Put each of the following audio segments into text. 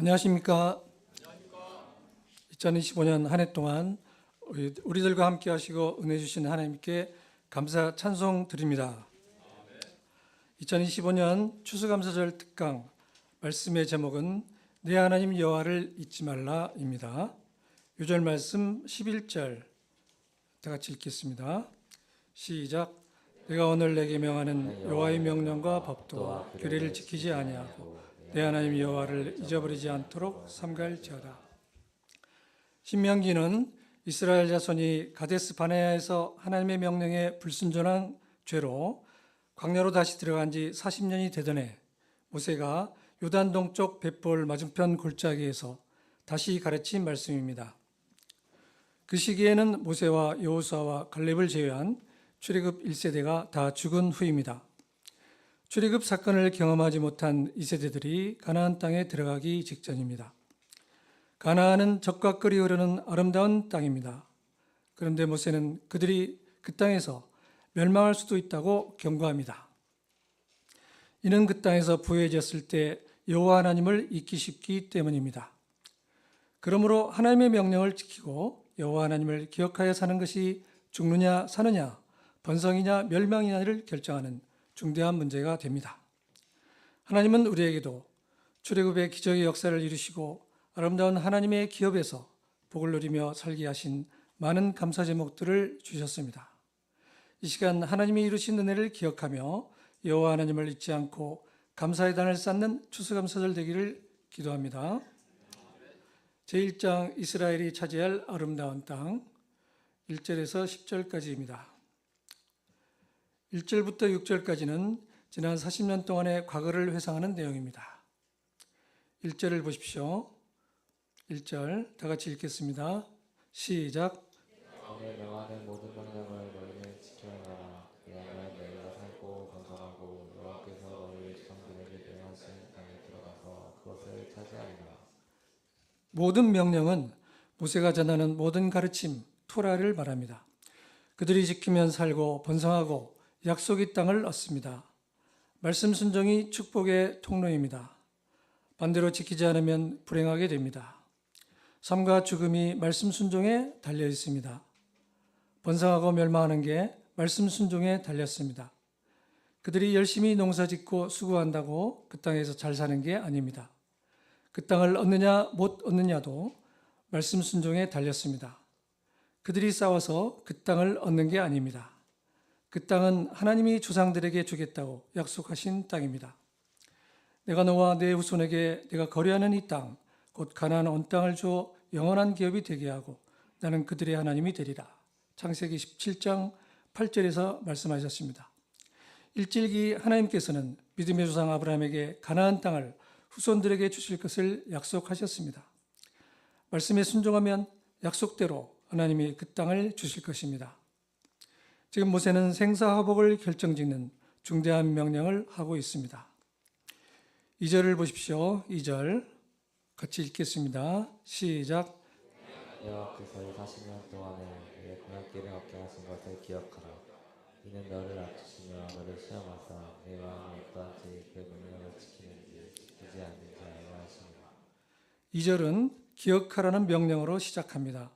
안녕하십니까. 2025년 한 해 동안 우리들과 함께 하시고 은혜 주신 하나님께 감사 찬송 드립니다. 2025년 추수감사절 특강 말씀의 제목은 내 하나님 여호와를 잊지 말라입니다. 요절 말씀 11절 다 같이 읽겠습니다. 시작. 내가 오늘 내게 명하는 여호와의 명령과 법도와 규례를 지키지 아니하고 내 하나님 여호와를 잊어버리지 않도록 삼가할지어다. 신명기는 이스라엘 자손이 가데스 바네아에서 하나님의 명령에 불순종한 죄로 광야로 다시 들어간 지 40년이 되던 해 모세가 요단 동쪽 벳볼 맞은편 골짜기에서 다시 가르친 말씀입니다. 그 시기에는 모세와 여호수아와 갈렙을 제외한 출애굽 1세대가 다 죽은 후입니다. 출애굽 사건을 경험하지 못한 2세대들이 가나안 땅에 들어가기 직전입니다. 가나안은 적과 끓이 흐르는 아름다운 땅입니다. 그런데 모세는 그들이 그 땅에서 멸망할 수도 있다고 경고합니다. 이는 그 땅에서 부유해졌을 때 여호와 하나님을 잊기 쉽기 때문입니다. 그러므로 하나님의 명령을 지키고 여호와 하나님을 기억하여 사는 것이 죽느냐 사느냐, 번성이냐 멸망이냐를 결정하는 중대한 문제가 됩니다. 하나님은 우리에게도 출애굽의 기적의 역사를 이루시고 아름다운 하나님의 기업에서 복을 누리며 살게 하신 많은 감사 제목들을 주셨습니다. 이 시간 하나님이 이루신 은혜를 기억하며 여호와 하나님을 잊지 않고 감사의 단을 쌓는 추수감사절 되기를 기도합니다. 제1장 이스라엘이 차지할 아름다운 땅 1절에서 10절까지입니다. 1절부터 6절까지는 지난 40년 동안의 과거를 회상하는 내용입니다. 1절을 보십시오. 1절 다 같이 읽겠습니다. 시작. 오늘 명하는 모든 명령을 너희는 지켜야 하라. 왜냐하면 너희가 살고 건강하고 여호와께서 너희 조상들에게 명하신 땅에 들어가서 그것을 차지하리라. 모든 명령은 모세가 전하는 모든 가르침, 토라를 말합니다. 그들이 지키면 살고 번성하고 약속의 땅을 얻습니다. 말씀 순종이 축복의 통로입니다. 반대로 지키지 않으면 불행하게 됩니다. 삶과 죽음이 말씀 순종에 달려 있습니다. 번성하고 멸망하는 게 말씀 순종에 달렸습니다. 그들이 열심히 농사짓고 수고한다고 그 땅에서 잘 사는 게 아닙니다. 그 땅을 얻느냐 못 얻느냐도 말씀 순종에 달렸습니다. 그들이 싸워서 그 땅을 얻는 게 아닙니다. 그 땅은 하나님이 조상들에게 주겠다고 약속하신 땅입니다. 내가 너와 내 후손에게 내가 거래하는 이 땅, 곧 가나안 온 땅을 줘 영원한 기업이 되게 하고 나는 그들의 하나님이 되리라. 창세기 17장 8절에서 말씀하셨습니다. 일찍이 하나님께서는 믿음의 조상 아브라함에게 가나안 땅을 후손들에게 주실 것을 약속하셨습니다. 말씀에 순종하면 약속대로 하나님이 그 땅을 주실 것입니다. 지금 모세는 생사화복을 결정짓는 중대한 명령을 하고 있습니다. 2절을 보십시오. 2절 같이 읽겠습니다. 시작. 여호와께서 40년 동안에 내 고향길을 얻게 하신 것을 기억하라. 이는 너를 낮추시며 너를 시험하사 내 마음이 어떠한지 그 명령을 지키는지 지키지 않는지 알려 하십니다. 2절은 기억하라는 명령으로 시작합니다.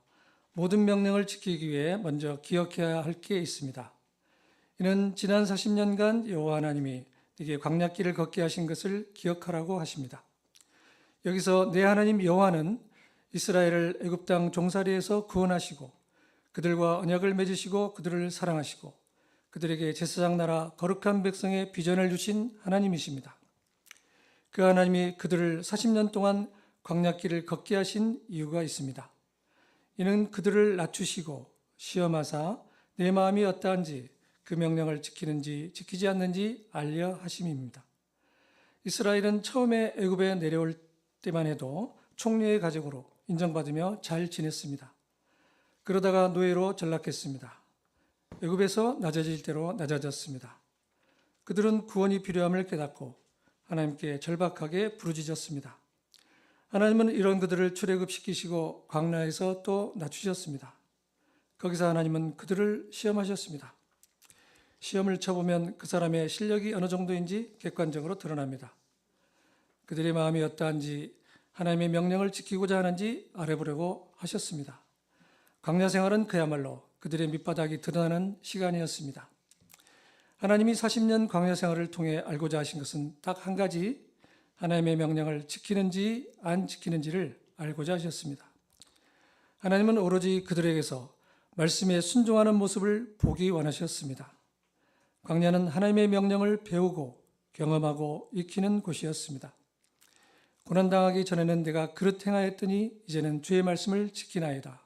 모든 명령을 지키기 위해 먼저 기억해야 할 게 있습니다. 이는 지난 40년간 여호와 하나님이 네게 광야길을 걷게 하신 것을 기억하라고 하십니다. 여기서 내 하나님 여호와는 이스라엘을 애굽 땅 종살이에서 구원하시고 그들과 언약을 맺으시고 그들을 사랑하시고 그들에게 제사장 나라 거룩한 백성의 비전을 주신 하나님이십니다. 그 하나님이 그들을 40년 동안 광야길을 걷게 하신 이유가 있습니다. 이는 그들을 낮추시고 시험하사 내 마음이 어떠한지 그 명령을 지키는지 지키지 않는지 알려 하심입니다. 이스라엘은 처음에 애굽에 내려올 때만 해도 총리의 가족으로 인정받으며 잘 지냈습니다. 그러다가 노예로 전락했습니다. 애굽에서 낮아질 대로 낮아졌습니다. 그들은 구원이 필요함을 깨닫고 하나님께 절박하게 부르짖었습니다. 하나님은 이런 그들을 출애굽시키시고 광야에서 또 낮추셨습니다. 거기서 하나님은 그들을 시험하셨습니다. 시험을 쳐보면 그 사람의 실력이 어느 정도인지 객관적으로 드러납니다. 그들의 마음이 어떠한지 하나님의 명령을 지키고자 하는지 알아보려고 하셨습니다. 광야 생활은 그야말로 그들의 밑바닥이 드러나는 시간이었습니다. 하나님이 40년 광야 생활을 통해 알고자 하신 것은 딱 한 가지, 하나님의 명령을 지키는지 안 지키는지를 알고자 하셨습니다. 하나님은 오로지 그들에게서 말씀에 순종하는 모습을 보기 원하셨습니다. 광야는 하나님의 명령을 배우고 경험하고 익히는 곳이었습니다. 고난당하기 전에는 내가 그릇 행하였더니 이제는 주의 말씀을 지키나이다.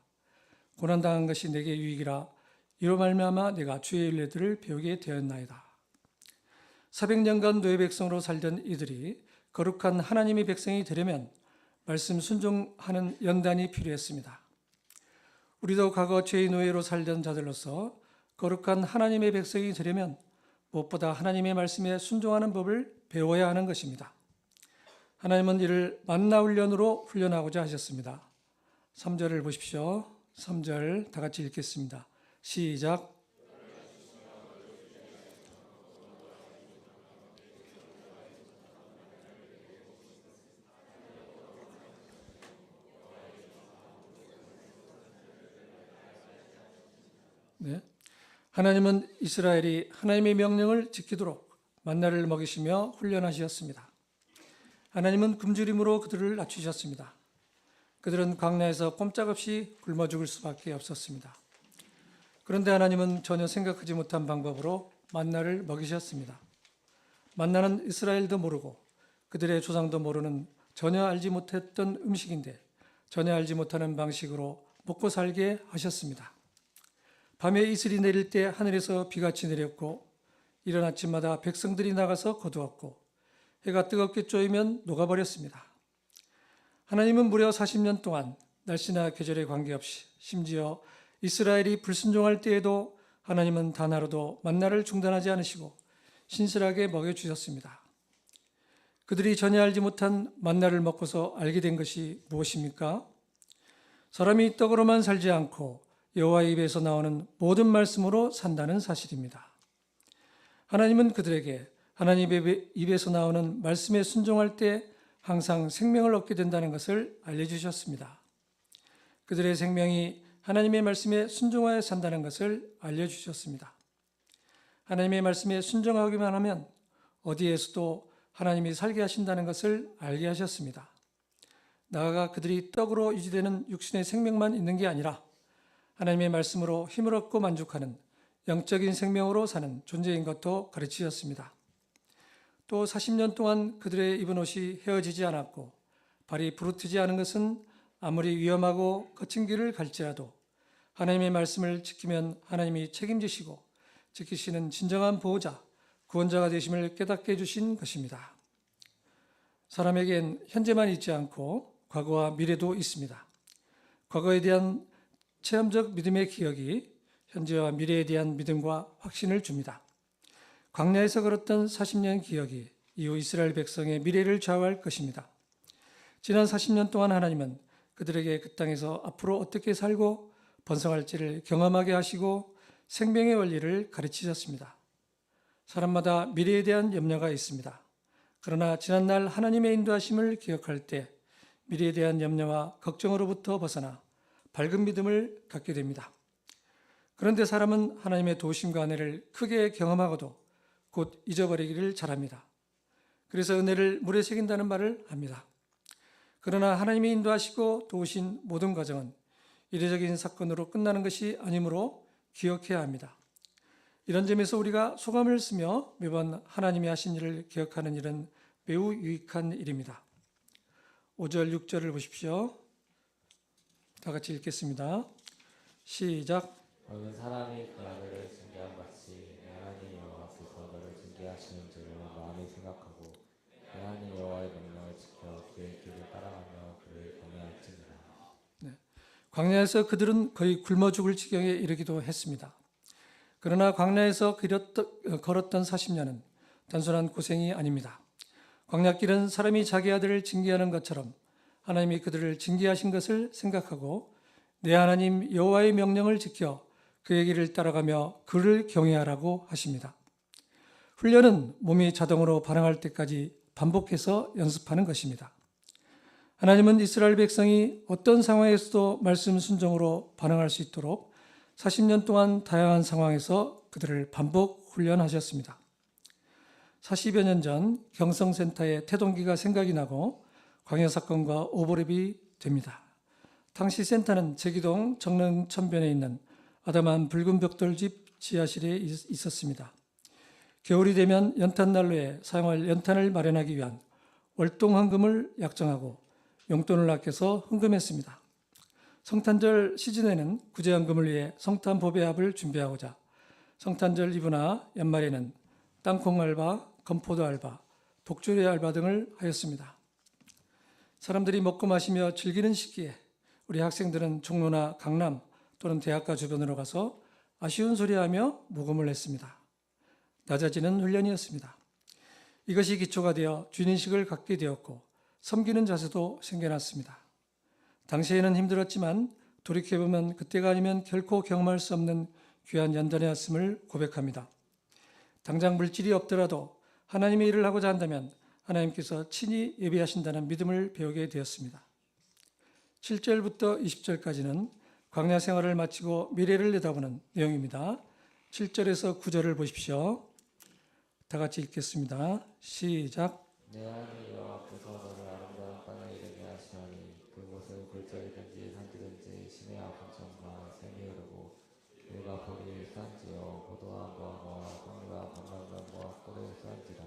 고난당한 것이 내게 유익이라 이로 말미암아 내가 주의 윤례들을 배우게 되었나이다. 400년간 노예 백성으로 살던 이들이 거룩한 하나님의 백성이 되려면 말씀 순종하는 연단이 필요했습니다. 우리도 과거 죄의 노예로 살던 자들로서 거룩한 하나님의 백성이 되려면 무엇보다 하나님의 말씀에 순종하는 법을 배워야 하는 것입니다. 하나님은 이를 만나 훈련으로 훈련하고자 하셨습니다. 3절을 보십시오. 3절 다 같이 읽겠습니다. 시작. 네. 하나님은 이스라엘이 하나님의 명령을 지키도록 만나를 먹이시며 훈련하셨습니다. 하나님은 굶주림으로 그들을 낮추셨습니다. 그들은 광야에서 꼼짝없이 굶어 죽을 수밖에 없었습니다. 그런데 하나님은 전혀 생각하지 못한 방법으로 만나를 먹이셨습니다. 만나는 이스라엘도 모르고 그들의 조상도 모르는 전혀 알지 못했던 음식인데 전혀 알지 못하는 방식으로 먹고 살게 하셨습니다. 밤에 이슬이 내릴 때 하늘에서 비같이 내렸고 이른 아침마다 백성들이 나가서 거두었고 해가 뜨겁게 쪼이면 녹아버렸습니다. 하나님은 무려 40년 동안 날씨나 계절에 관계없이 심지어 이스라엘이 불순종할 때에도 하나님은 단 하루도 만나를 중단하지 않으시고 신실하게 먹여주셨습니다. 그들이 전혀 알지 못한 만나를 먹고서 알게 된 것이 무엇입니까? 사람이 떡으로만 살지 않고 여호와의 입에서 나오는 모든 말씀으로 산다는 사실입니다. 하나님은 그들에게 하나님의 입에서 나오는 말씀에 순종할 때 항상 생명을 얻게 된다는 것을 알려주셨습니다. 그들의 생명이 하나님의 말씀에 순종하여 산다는 것을 알려주셨습니다. 하나님의 말씀에 순종하기만 하면 어디에서도 하나님이 살게 하신다는 것을 알게 하셨습니다. 나아가 그들이 떡으로 유지되는 육신의 생명만 있는 게 아니라 하나님의 말씀으로 힘을 얻고 만족하는 영적인 생명으로 사는 존재인 것도 가르치셨습니다. 또 40년 동안 그들의 입은 옷이 헤어지지 않았고 발이 부르트지 않은 것은 아무리 위험하고 거친 길을 갈지라도 하나님의 말씀을 지키면 하나님이 책임지시고 지키시는 진정한 보호자, 구원자가 되심을 깨닫게 해주신 것입니다. 사람에겐 현재만 있지 않고 과거와 미래도 있습니다. 과거에 대한 체험적 믿음의 기억이 현재와 미래에 대한 믿음과 확신을 줍니다. 광야에서 걸었던 40년 기억이 이후 이스라엘 백성의 미래를 좌우할 것입니다. 지난 40년 동안 하나님은 그들에게 그 땅에서 앞으로 어떻게 살고 번성할지를 경험하게 하시고 생명의 원리를 가르치셨습니다. 사람마다 미래에 대한 염려가 있습니다. 그러나 지난날 하나님의 인도하심을 기억할 때 미래에 대한 염려와 걱정으로부터 벗어나 밝은 믿음을 갖게 됩니다. 그런데 사람은 하나님의 도우심과 은혜를 크게 경험하고도 곧 잊어버리기를 잘합니다. 그래서 은혜를 물에 새긴다는 말을 합니다. 그러나 하나님이 인도하시고 도우신 모든 과정은 이례적인 사건으로 끝나는 것이 아니므로 기억해야 합니다. 이런 점에서 우리가 소감을 쓰며 매번 하나님이 하신 일을 기억하는 일은 매우 유익한 일입니다. 5절, 6절을 보십시오. 다 같이 읽겠습니다. 시작. 어느 사람이 그 아들을 징계한 같이 하나님 여호와께서 너를 징계하시는 줄을 마음에 생각하고 하나님 여호와의 명령을 지켜 그의 길을 따라가며 그를 경외할지니라. 광야에서 그들은 거의 굶어 죽을 지경에 이르기도 했습니다. 그러나 광야에서 걸었던 40년은 단순한 고생이 아닙니다. 광야길은 사람이 자기 아들을 징계하는 것처럼 하나님이 그들을 징계하신 것을 생각하고 내 하나님 여호와의 명령을 지켜 그의 길을 따라가며 그를 경외하라고 하십니다. 훈련은 몸이 자동으로 반응할 때까지 반복해서 연습하는 것입니다. 하나님은 이스라엘 백성이 어떤 상황에서도 말씀 순종으로 반응할 수 있도록 40년 동안 다양한 상황에서 그들을 반복 훈련하셨습니다. 40여 년 전 경성센터의 태동기가 생각이 나고 광야 사건과 오버랩이 됩니다. 당시 센터는 제기동 정릉천변에 있는 아담한 붉은 벽돌집 지하실에 있었습니다. 겨울이 되면 연탄난로에 사용할 연탄을 마련하기 위한 월동 헌금을 약정하고 용돈을 아껴서 헌금했습니다. 성탄절 시즌에는 구제헌금을 위해 성탄 보배합을 준비하고자 성탄절 이브나 연말에는 땅콩 알바, 건포도 알바, 독조리 알바 등을 하였습니다. 사람들이 먹고 마시며 즐기는 시기에 우리 학생들은 종로나 강남 또는 대학가 주변으로 가서 아쉬운 소리하며 모금을 했습니다. 낮아지는 훈련이었습니다. 이것이 기초가 되어 주인의식을 갖게 되었고 섬기는 자세도 생겨났습니다. 당시에는 힘들었지만 돌이켜보면 그때가 아니면 결코 경험할 수 없는 귀한 연단이었음을 고백합니다. 당장 물질이 없더라도 하나님의 일을 하고자 한다면 하나님께서 친히 예비하신다는 믿음을 배우게 되었습니다. 7절부터 20절까지는 광야 생활을 마치고 미래를 내다보는 내용입니다. 7절에서 9절을 보십시오. 다 같이 읽겠습니다. 시작. 내 하나님 여호와께서 너를 아름다운 땅에 이르게 하시나니 그곳을 골짜기든지 산지든지 시내와 분천과 샘이 흐르고 내가 보리 산지요 포도와 무화과 콩과 감람나무와 꿀을 산지라.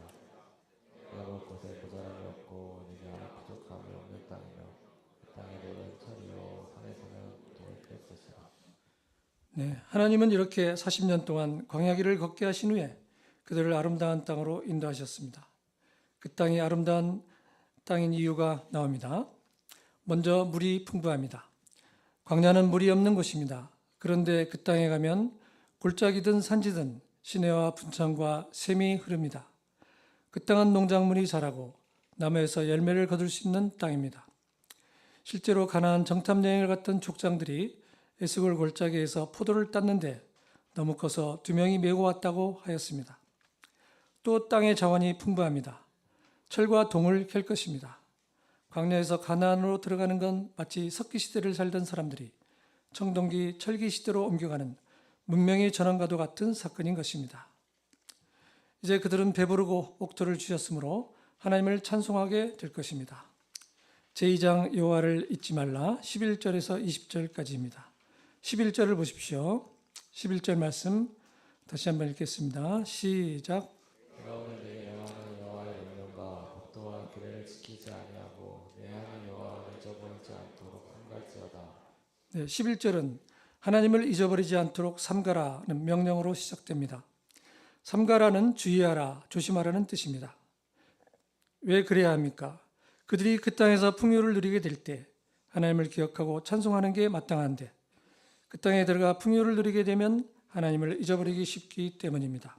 내가 볼 곳에 모자람이 없고 네게 하나 부족함이 없는 땅이며 그 땅에 노는 철이요 산에서는 돌을 뺄 것이라. 네, 하나님은 이렇게 40년 동안 광야길을 걷게 하신 후에 그들을 아름다운 땅으로 인도하셨습니다. 그 땅이 아름다운 땅인 이유가 나옵니다. 먼저 물이 풍부합니다. 광야는 물이 없는 곳입니다. 그런데 그 땅에 가면 골짜기든 산지든 시내와 분창과 샘이 흐릅니다. 그 땅은 농작물이 자라고 나무에서 열매를 거둘 수 있는 땅입니다. 실제로 가나안 정탐 여행을 갔던 족장들이 에스골 골짜기에서 포도를 땄는데 너무 커서 2명이 메고 왔다고 하였습니다. 또 땅의 자원이 풍부합니다. 철과 동을 캘 것입니다. 광야에서 가나안으로 들어가는 건 마치 석기 시대를 살던 사람들이 청동기, 철기 시대로 옮겨가는 문명의 전환과도 같은 사건인 것입니다. 이제 그들은 배부르고 옥토를 주셨으므로 하나님을 찬송하게 될 것입니다. 제2장 여호와를 잊지 말라 11절에서 20절까지입니다. 11절을 보십시오. 11절 말씀 다시 한번 읽겠습니다. 시작. 내가 오늘 내게 명하는 여호와의 명령과 법도와 규례를 지키지 아니하고 내 하나님 여호와를 잊어버리지 않도록 삼갈지어다. 네, 11절은 하나님을 잊어버리지 않도록 삼가라는 명령으로 시작됩니다. 삼가라는 주의하라, 조심하라는 뜻입니다. 왜 그래야 합니까? 그들이 그 땅에서 풍요를 누리게 될 때 하나님을 기억하고 찬송하는 게 마땅한데 그 땅에 들어가 풍요를 누리게 되면 하나님을 잊어버리기 쉽기 때문입니다.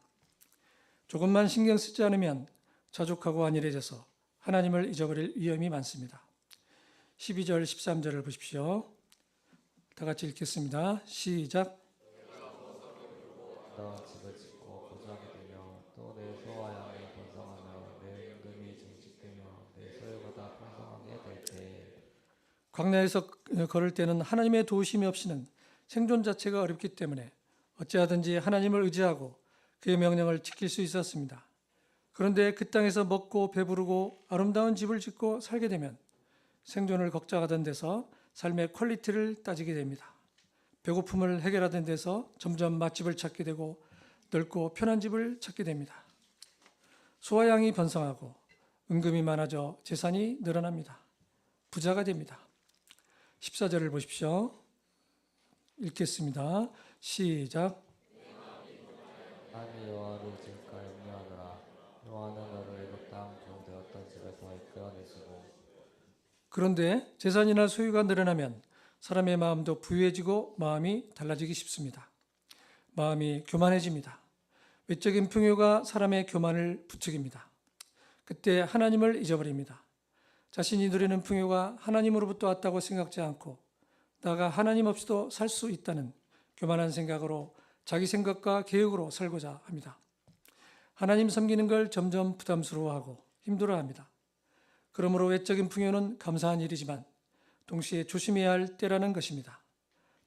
조금만 신경 쓰지 않으면 자족하고 안일해져서 하나님을 잊어버릴 위험이 많습니다. 12절, 13절을 보십시오. 다 같이 읽겠습니다. 시작. 너 집을 짓고 거주하게 되며 또 내 소와 양이 번성하며 내 은금이 증식되며 내 소유보다 풍성하게 될 때에. 광야에서 걸을 때는 하나님의 도우심이 없이는 생존 자체가 어렵기 때문에 어찌하든지 하나님을 의지하고 그의 명령을 지킬 수 있었습니다. 그런데 그 땅에서 먹고 배부르고 아름다운 집을 짓고 살게 되면 생존을 걱정하던 데서 삶의 퀄리티를 따지게 됩니다. 배고픔을 해결하던 데서 점점 맛집을 찾게 되고 넓고 편한 집을 찾게 됩니다. 소와 양이 번성하고 은금이 많아져 재산이 늘어납니다. 부자가 됩니다. 14절을 보십시오. 읽겠습니다. 시작. 하나님 여호와를 지금까 염려하노라. 여호와는 너를 애굽 땅 종되었던 집에서 이끌어내시고. 그런데 재산이나 소유가 늘어나면 사람의 마음도 부유해지고 마음이 달라지기 쉽습니다. 마음이 교만해집니다. 외적인 풍요가 사람의 교만을 부추깁니다. 그때 하나님을 잊어버립니다. 자신이 누리는 풍요가 하나님으로부터 왔다고 생각지 않고 나가 하나님 없이도 살 수 있다는 교만한 생각으로 자기 생각과 계획으로 살고자 합니다. 하나님 섬기는 걸 점점 부담스러워하고 힘들어합니다. 그러므로 외적인 풍요는 감사한 일이지만 동시에 조심해야 할 때라는 것입니다.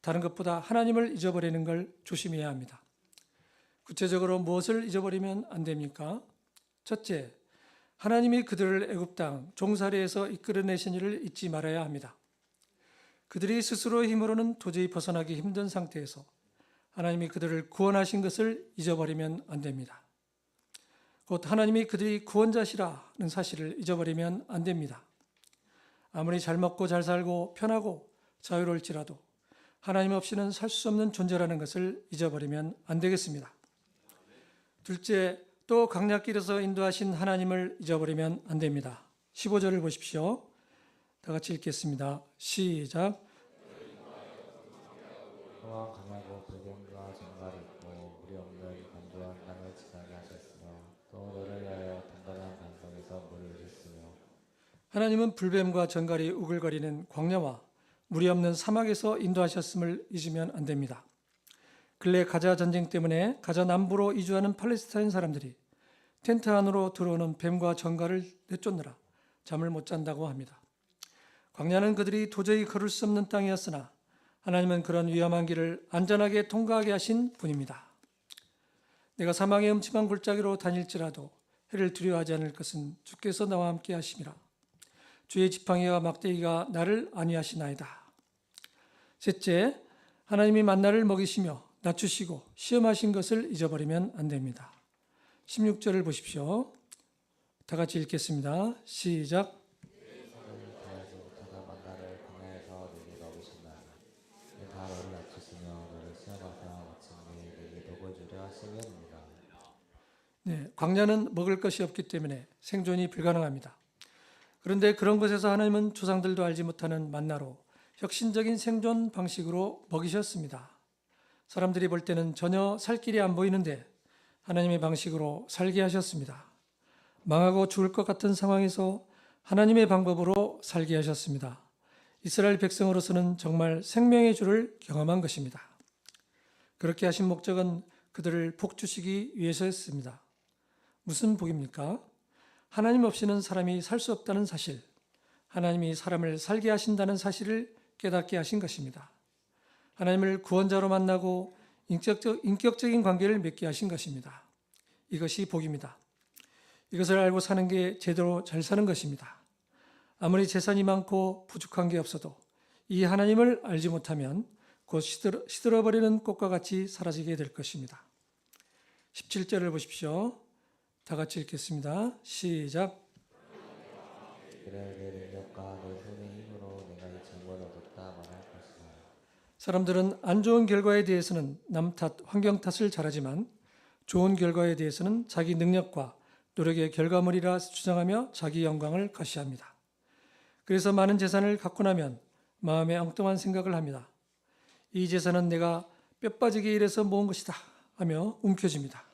다른 것보다 하나님을 잊어버리는 걸 조심해야 합니다. 구체적으로 무엇을 잊어버리면 안 됩니까? 첫째, 하나님이 그들을 애굽 땅 종살이에서 이끌어내신 일을 잊지 말아야 합니다. 그들이 스스로의 힘으로는 도저히 벗어나기 힘든 상태에서 하나님이 그들을 구원하신 것을 잊어버리면 안 됩니다. 곧 하나님이 그들이 구원자시라는 사실을 잊어버리면 안 됩니다. 아무리 잘 먹고 잘 살고 편하고 자유로울지라도 하나님 없이는 살 수 없는 존재라는 것을 잊어버리면 안 되겠습니다. 둘째, 또 강약길에서 인도하신 하나님을 잊어버리면 안 됩니다. 15절을 보십시오. 다 같이 읽겠습니다. 시작. 또한 강하고 불뱀과 정갈이 있고 물이 없는 건조한 땅을 지나게 하셨으며 또 너를 위하여 단단한 반석에서 물을 주셨으며 하나님은 불뱀과 정갈이 우글거리는 광야와 물이 없는 사막에서 인도하셨음을 잊으면 안 됩니다. 근래 가자 전쟁 때문에 가자 남부로 이주하는 팔레스타인 사람들이 텐트 안으로 들어오는 뱀과 정갈을 내쫓느라 잠을 못 잔다고 합니다. 광야는 그들이 도저히 걸을 수 없는 땅이었으나 하나님은 그런 위험한 길을 안전하게 통과하게 하신 분입니다. 내가 사망의 음침한 골짜기로 다닐지라도 해를 두려워하지 않을 것은 주께서 나와 함께 하심이라. 주의 지팡이와 막대기가 나를 안위하시나이다. 셋째, 하나님이 만나를 먹이시며 낮추시고 시험하신 것을 잊어버리면 안 됩니다. 16절을 보십시오. 다 같이 읽겠습니다. 시작. 다하지 못하다 만나를 광야에서 내게 먹으셨나이다. 다 너를 낮추시며 너를 시험하사 마침내 내게 복을 주려 하심이옵니다. 네, 광야는 먹을 것이 없기 때문에 생존이 불가능합니다. 그런데 그런 곳에서 하나님은 조상들도 알지 못하는 만나로 혁신적인 생존 방식으로 먹이셨습니다. 사람들이 볼 때는 전혀 살 길이 안 보이는데 하나님의 방식으로 살게 하셨습니다. 망하고 죽을 것 같은 상황에서 하나님의 방법으로 살게 하셨습니다. 이스라엘 백성으로서는 정말 생명의 주를 경험한 것입니다. 그렇게 하신 목적은 그들을 복 주시기 위해서였습니다. 무슨 복입니까? 하나님 없이는 사람이 살 수 없다는 사실, 하나님이 사람을 살게 하신다는 사실을 깨닫게 하신 것입니다. 하나님을 구원자로 만나고 인격적인 관계를 맺게 하신 것입니다. 이것이 복입니다. 이것을 알고 사는 게 제대로 잘 사는 것입니다. 아무리 재산이 많고 부족한 게 없어도 이 하나님을 알지 못하면 곧 시들어버리는 꽃과 같이 사라지게 될 것입니다. 17절을 보십시오. 다 같이 읽겠습니다. 시작. 그래 내 능력과 내 손의 힘으로 내가 이 정보를 얻었다 말할 것이다. 사람들은 안 좋은 결과에 대해서는 남 탓, 환경 탓을 잘하지만 좋은 결과에 대해서는 자기 능력과 노력의 결과물이라 주장하며 자기 영광을 과시합니다. 그래서 많은 재산을 갖고 나면 마음에 엉뚱한 생각을 합니다. 이 재산은 내가 뼈 빠지게 일해서 모은 것이다 하며 움켜집니다.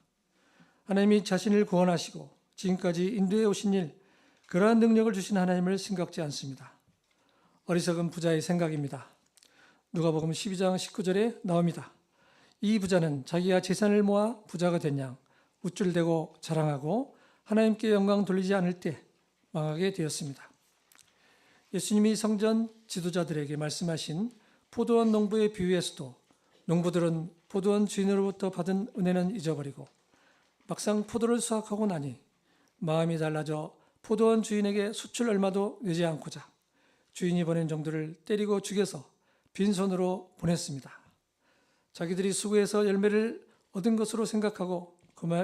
하나님이 자신을 구원하시고 지금까지 인도해 오신 일, 그러한 능력을 주신 하나님을 생각지 않습니다. 어리석은 부자의 생각입니다. 누가복음 12장 19절에 나옵니다. 이 부자는 자기가 재산을 모아 부자가 된 양 우쭐대고 자랑하고 하나님께 영광 돌리지 않을 때 망하게 되었습니다. 예수님이 성전 지도자들에게 말씀하신 포도원 농부의 비유에서도 농부들은 포도원 주인으로부터 받은 은혜는 잊어버리고 막상 포도를 수확하고 나니 마음이 달라져 포도원 주인에게 수출 얼마도 내지 않고자 주인이 보낸 종들을 때리고 죽여서 빈손으로 보냈습니다. 자기들이 수고해서 열매를 얻은 것으로 생각하고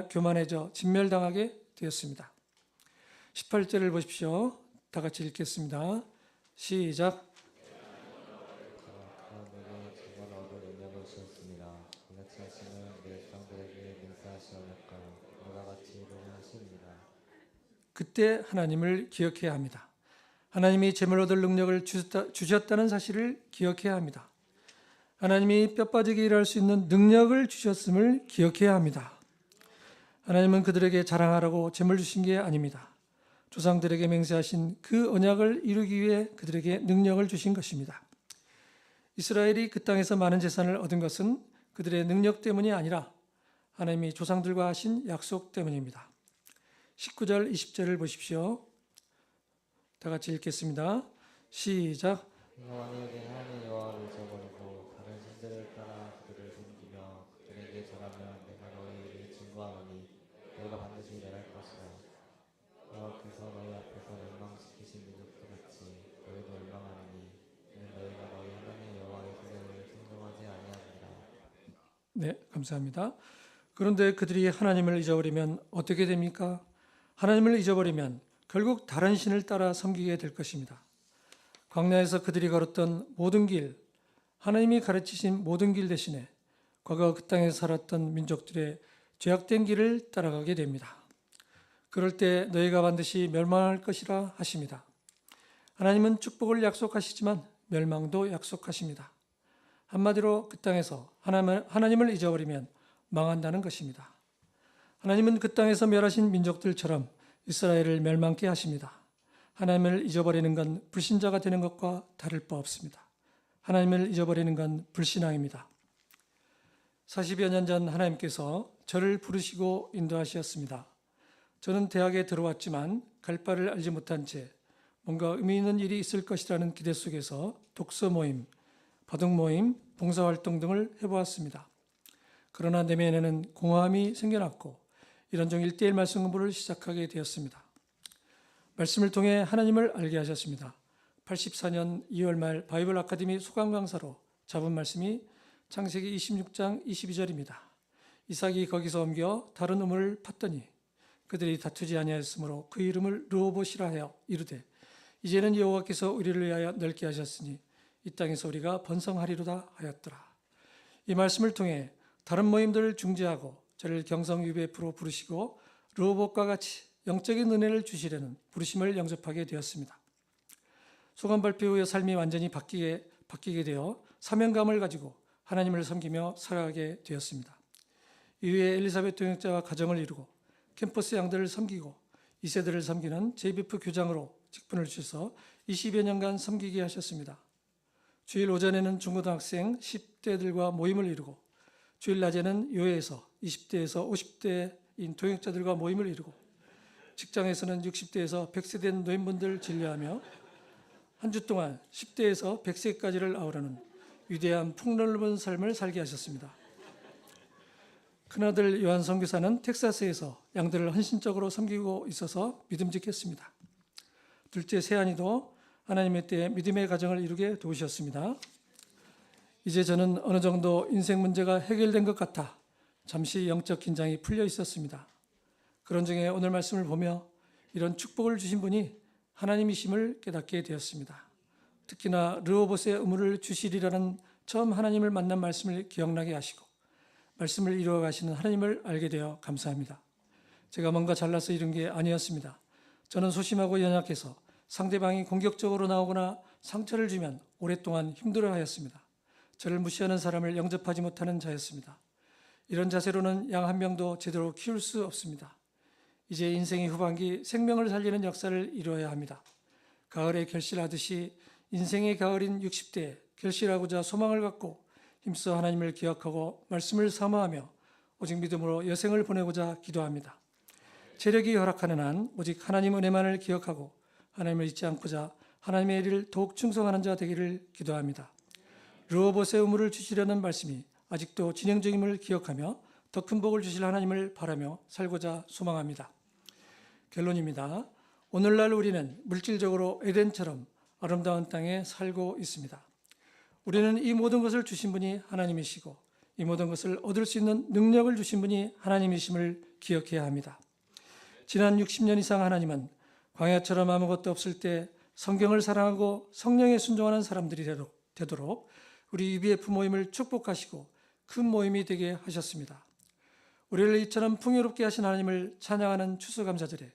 교만해져 진멸당하게 되었습니다. 18절을 보십시오. 다 같이 읽겠습니다. 시작. 내게 정말 얻을 능력을 주셨습니다. 이같이 하시면 내 조상들에게 맹세하시옵나이까 너와 같이 이루려 하십니다. 그때 하나님을 기억해야 합니다. 하나님이 재물 얻을 능력을 주셨다는 사실을 기억해야 합니다. 하나님이 뼈 빠지게 일할 수 있는 능력을 주셨음을 기억해야 합니다. 하나님은 그들에게 자랑하라고 재물 주신 게 아닙니다. 조상들에게 맹세하신 그 언약을 이루기 위해 그들에게 능력을 주신 것입니다. 이스라엘이 그 땅에서 많은 재산을 얻은 것은 그들의 능력 때문이 아니라 하나님이 조상들과 하신 약속 때문입니다. 19절, 20절을 보십시오. 다 같이 읽겠습니다. 시작. 내가 만약에 하나님 여호와를 잊어버리고 다른 신들을 따라 그들을 섬기며 그들에게 절하면 내가 너희에게 증거하노니 너희가 반드시 멸할 것이라. 여호와께서 너희 앞에서 멸망시키신 민족들 같이 너희도 멸망하리니 이는 너희가 너희 하나님 여호와의 소리를 순종하지 아니하니라. 네, 감사합니다. 그런데 그들이 하나님을 잊어버리면 어떻게 됩니까? 하나님을 잊어버리면 결국 다른 신을 따라 섬기게 될 것입니다. 광야에서 그들이 걸었던 모든 길, 하나님이 가르치신 모든 길 대신에 과거 그 땅에 살았던 민족들의 죄악된 길을 따라가게 됩니다. 그럴 때 너희가 반드시 멸망할 것이라 하십니다. 하나님은 축복을 약속하시지만 멸망도 약속하십니다. 한마디로 그 땅에서 하나님을 잊어버리면 망한다는 것입니다. 하나님은 그 땅에서 멸하신 민족들처럼 이스라엘을 멸망케 하십니다. 하나님을 잊어버리는 건 불신자가 되는 것과 다를 바 없습니다. 하나님을 잊어버리는 건 불신앙입니다. 40여 년 전 하나님께서 저를 부르시고 인도하셨습니다. 저는 대학에 들어왔지만 갈 바를 알지 못한 채 뭔가 의미 있는 일이 있을 것이라는 기대 속에서 독서 모임, 바둑 모임, 봉사활동 등을 해보았습니다. 그러나 내면에는 공허함이 생겨났고 이런종 1:1 말씀 공부를 시작하게 되었습니다. 말씀을 통해 하나님을 알게 하셨습니다. 84년 2월 말 바이블 아카데미 수강 강사로 잡은 말씀이 창세기 26장 22절입니다. 이삭이 거기서 옮겨 다른 우물을 팠더니 그들이 다투지 아니하였으므로 그 이름을 르호봇이라 하여 이르되 이제는 여호와께서 우리를 위하여 넓게 하셨으니 이 땅에서 우리가 번성하리로다 하였더라. 이 말씀을 통해 다른 모임들을 중재하고 저를 경성UBF로 부르시고 르호봇과 같이 영적인 은혜를 주시려는 부르심을 영접하게 되었습니다. 소감 발표 후에 삶이 완전히 바뀌게 되어 사명감을 가지고 하나님을 섬기며 살아가게 되었습니다. 이후에 엘리사벳 동역자와 가정을 이루고 캠퍼스 양들을 섬기고 2세들을 섬기는 JBF 교장으로 직분을 주셔서 20여 년간 섬기게 하셨습니다. 주일 오전에는 중고등학생 10대들과 모임을 이루고 주일 낮에는 교회에서 20대에서 50대인 동역자들과 모임을 이루고 직장에서는 60대에서 100세 된 노인분들 진료하며 한 주 동안 10대에서 100세까지를 아우르는 위대한 폭넓은 삶을 살게 하셨습니다. 큰아들 요한 선교사는 텍사스에서 양들을 헌신적으로 섬기고 있어서 믿음직했습니다. 둘째 세안이도 하나님의 때에 믿음의 가정을 이루게 도우셨습니다. 이제 저는 어느 정도 인생 문제가 해결된 것 같아 잠시 영적 긴장이 풀려 있었습니다. 그런 중에 오늘 말씀을 보며 이런 축복을 주신 분이 하나님이심을 깨닫게 되었습니다. 특히나 르호봇의 의무를 주시리라는 처음 하나님을 만난 말씀을 기억나게 하시고 말씀을 이루어 가시는 하나님을 알게 되어 감사합니다. 제가 뭔가 잘나서 이룬 게 아니었습니다. 저는 소심하고 연약해서 상대방이 공격적으로 나오거나 상처를 주면 오랫동안 힘들어하였습니다. 저를 무시하는 사람을 영접하지 못하는 자였습니다. 이런 자세로는 양 한 명도 제대로 키울 수 없습니다. 이제 인생의 후반기 생명을 살리는 역사를 이루어야 합니다. 가을에 결실하듯이 인생의 가을인 60대에 결실하고자 소망을 갖고 힘써 하나님을 기억하고 말씀을 사모하며 오직 믿음으로 여생을 보내고자 기도합니다. 체력이 허락하는 한 오직 하나님 은혜만을 기억하고 하나님을 잊지 않고자 하나님의 일을 더욱 충성하는 자 되기를 기도합니다. 르호봇의 의무를 주시려는 말씀이 아직도 진행 중임을 기억하며 더 큰 복을 주실 하나님을 바라며 살고자 소망합니다. 결론입니다. 오늘날 우리는 물질적으로 에덴처럼 아름다운 땅에 살고 있습니다. 우리는 이 모든 것을 주신 분이 하나님이시고 이 모든 것을 얻을 수 있는 능력을 주신 분이 하나님이심을 기억해야 합니다. 지난 60년 이상 하나님은 광야처럼 아무것도 없을 때 성경을 사랑하고 성령에 순종하는 사람들이 되도록 우리 UBF 모임을 축복하시고 큰 모임이 되게 하셨습니다. 우리를 이처럼 풍요롭게 하신 하나님을 찬양하는 추수감사절에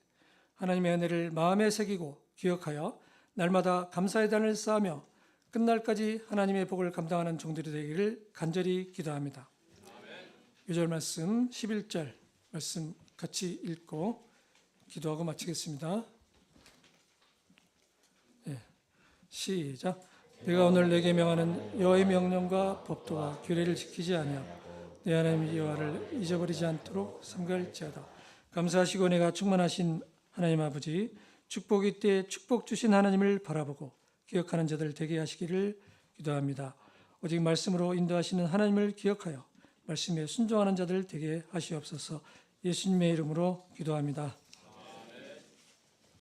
하나님의 은혜를 마음에 새기고 기억하여 날마다 감사의 단을 쌓으며 끝날까지 하나님의 복을 감당하는 종들이 되기를 간절히 기도합니다. 요절 말씀 11절 말씀 같이 읽고 기도하고 마치겠습니다. 네, 시작. 내가 오늘 내게 명하는 여호와의 명령과 법도와 규례를 지키지 아니하고 내 하나님 여호와를 잊어버리지 않도록 삼갈지어다. 감사하시고 내가 충만하신 하나님 아버지, 축복이 때에 축복 주신 하나님을 바라보고 기억하는 자들 되게 하시기를 기도합니다. 오직 말씀으로 인도하시는 하나님을 기억하여 말씀에 순종하는 자들 되게 하시옵소서. 예수님의 이름으로 기도합니다.